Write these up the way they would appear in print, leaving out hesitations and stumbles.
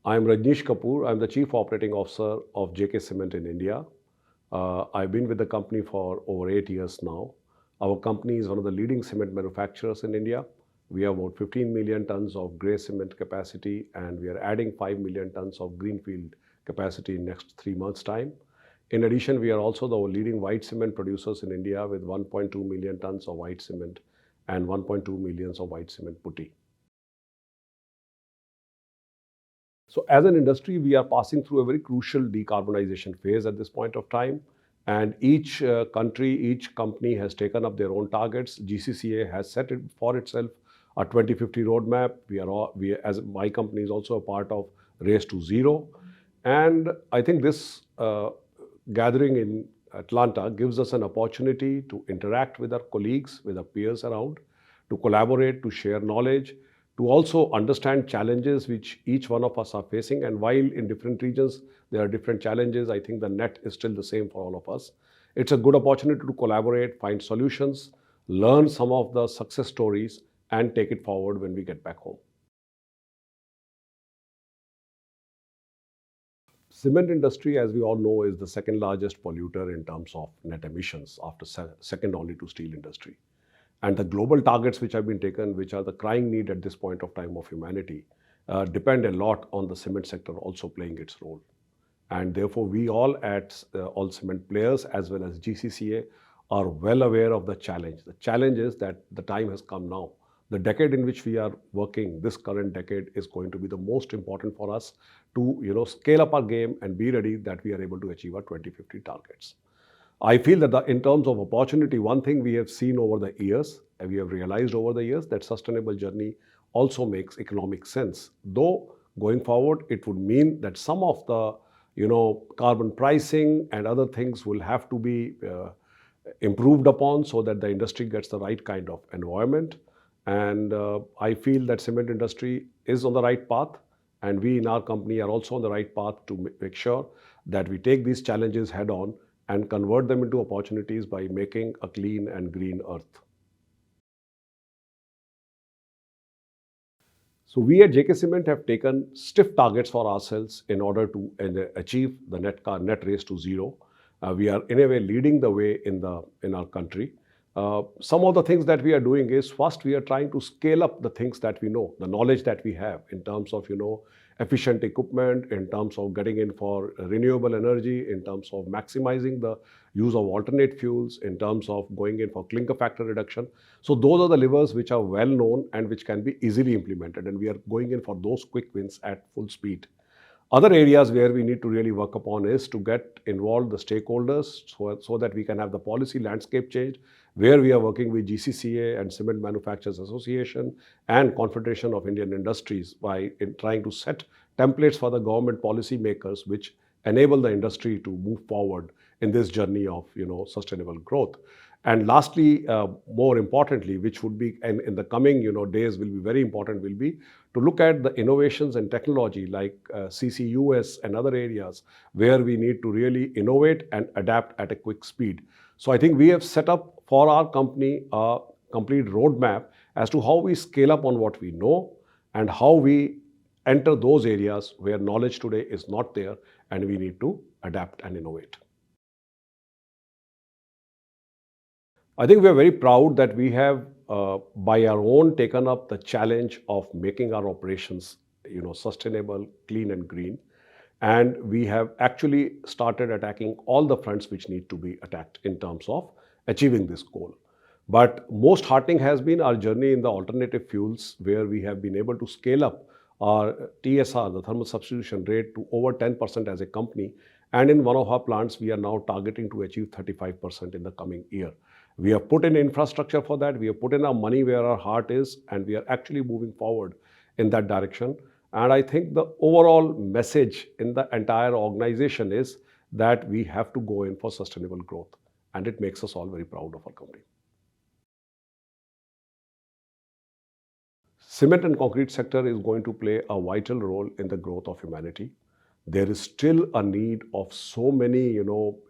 I'm Rajnish Kapur. I'm the Chief Operating Officer of JKCement in India. I've been with the company for over 8 years now. Our company is one of the leading cement manufacturers in India. We have about 15 million tons of grey cement capacity, and we are adding 5 million tons of greenfield capacity in next 3 months' time. In addition, we are also the leading white cement producers in India with 1.2 million tons of white cement and 1.2 millions of white cement putty. So as an industry, we are passing through a very crucial decarbonization phase at this point of time. And each country, each company has taken up their own targets. GCCA has set it for itself a 2050 roadmap. As my company is also a part of Race to Zero. And I think this gathering in Atlanta gives us an opportunity to interact with our colleagues, with our peers around, to collaborate, to share knowledge, to also understand challenges which each one of us are facing. And while in different regions there are different challenges, I think the net is still the same for all of us. It's a good opportunity to collaborate, find solutions, learn some of the success stories, and take it forward when we get back home. Cement industry, as we all know, is the second largest polluter in terms of net emissions, after second only to steel industry. And the global targets which have been taken, which are the crying need at this point of time of humanity, depend a lot on the cement sector also playing its role. And therefore, we all at all cement players as well as GCCA are well aware of the challenge. The challenge is that the time has come now. The decade in which we are working, this current decade, is going to be the most important for us to scale up our game and be ready that we are able to achieve our 2050 targets. I feel that in terms of opportunity, one thing we have seen over the years, and we have realized over the years, that sustainable journey also makes economic sense. Though going forward, it would mean that some of the carbon pricing and other things will have to be improved upon so that the industry gets the right kind of environment. And I feel that cement industry is on the right path, and we in our company are also on the right path to make sure that we take these challenges head on and convert them into opportunities by making a clean and green earth. So we at JKCement have taken stiff targets for ourselves in order to achieve the net race to zero. We are in a way leading the way in our country. Some of the things that we are doing is, first, we are trying to scale up the things that we know, the knowledge that we have in terms of efficient equipment, in terms of getting in for renewable energy, in terms of maximizing the use of alternate fuels, in terms of going in for clinker factor reduction. So those are the levers which are well known and which can be easily implemented, and we are going in for those quick wins at full speed. Other areas where we need to really work upon is to get involved the stakeholders so that we can have the policy landscape change, where we are working with GCCA and Cement Manufacturers Association and Confederation of Indian Industries in trying to set templates for the government policy makers which enable the industry to move forward in this journey of sustainable growth. And lastly, more importantly, which would be in the coming days will be very important, will be to look at the innovations and technology like CCUS and other areas where we need to really innovate and adapt at a quick speed. So I think we have set up for our company a complete roadmap as to how we scale up on what we know and how we enter those areas where knowledge today is not there and we need to adapt and innovate. I think we are very proud that we have, by our own, taken up the challenge of making our operations, sustainable, clean, and green. And we have actually started attacking all the fronts which need to be attacked in terms of achieving this goal. But most heartening has been our journey in the alternative fuels, where we have been able to scale up our TSR, the thermal substitution rate, to over 10% as a company. And in one of our plants, we are now targeting to achieve 35% in the coming year. We have put in infrastructure for that. We have put in our money where our heart is, and we are actually moving forward in that direction. And I think the overall message in the entire organization is that we have to go in for sustainable growth. And it makes us all very proud of our company. Cement and concrete sector is going to play a vital role in the growth of humanity. There is still a need of so many,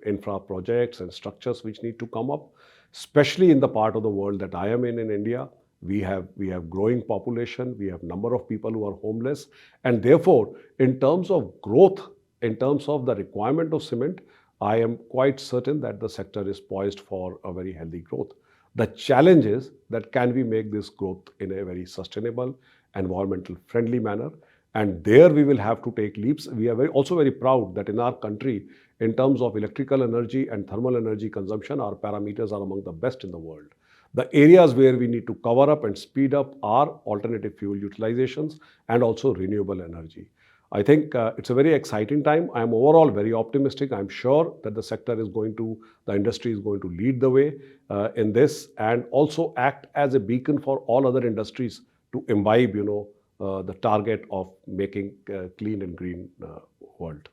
infra projects and structures which need to come up, especially in the part of the world that I am in India. We have growing population, we have number of people who are homeless, and therefore, in terms of growth, in terms of the requirement of cement, I am quite certain that the sector is poised for a very healthy growth. The challenge is that can we make this growth in a very sustainable, environmental friendly manner? And there we will have to take leaps. We are also very proud that in our country, in terms of electrical energy and thermal energy consumption, our parameters are among the best in the world. The areas where we need to cover up and speed up are alternative fuel utilizations and also renewable energy. I think it's a very exciting time. I'm overall very optimistic. I'm sure that the industry is going to lead the way in this and also act as a beacon for all other industries to imbibe, the target of making clean and green world.